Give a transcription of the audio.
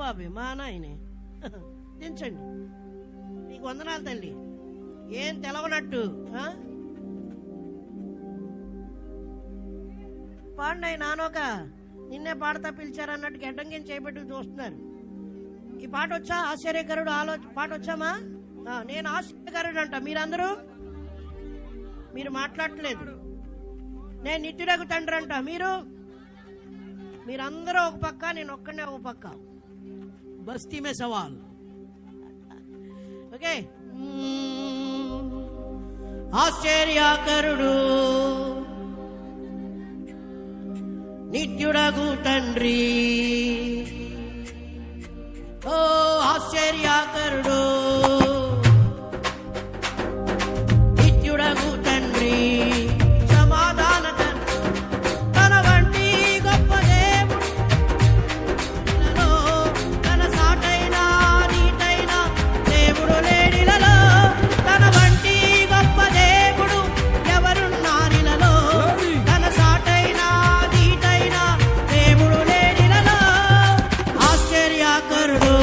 బాబే మా నాయనే దించండి. నీకు వందనాలు తల్లి. ఏం తెలవనట్టు పాడినాయి నానోక నిన్నే పాడతా పిలిచారన్నట్టు గడ్డంగా చేపట్టి చూస్తున్నారు. ఈ పాట వచ్చా? ఆశ్చర్యకరుడు పాట వచ్చామా? నేను ఆశ్చర్యకరుడు అంట. మీరందరూ మీరు మాట్లాడట్లేదు. నేను నిత్యుడగు తండ్రి అంట. మీరందరూ ఒక పక్క, నేను ఒక్కనే ఒక పక్క. బస్తీ మే సవాల్. ఓకే. ఆశ్చర్యకరుడు నిత్యుడగు తండ్రి, ఓ ఆశ్చర్యకరుడు నిత్యుడగు తండ్రి, సమాధాన తన వంటి గొప్ప దేవుడు తన సాటైన నీటైన దేవుడు లేడిలలో, తన వంటి గొప్ప దేవుడు ఎవరున్నారిలలో, తన సాటైన నీటైన దేవుడు లేడిలలో. ఆశ్చర్యకరుడు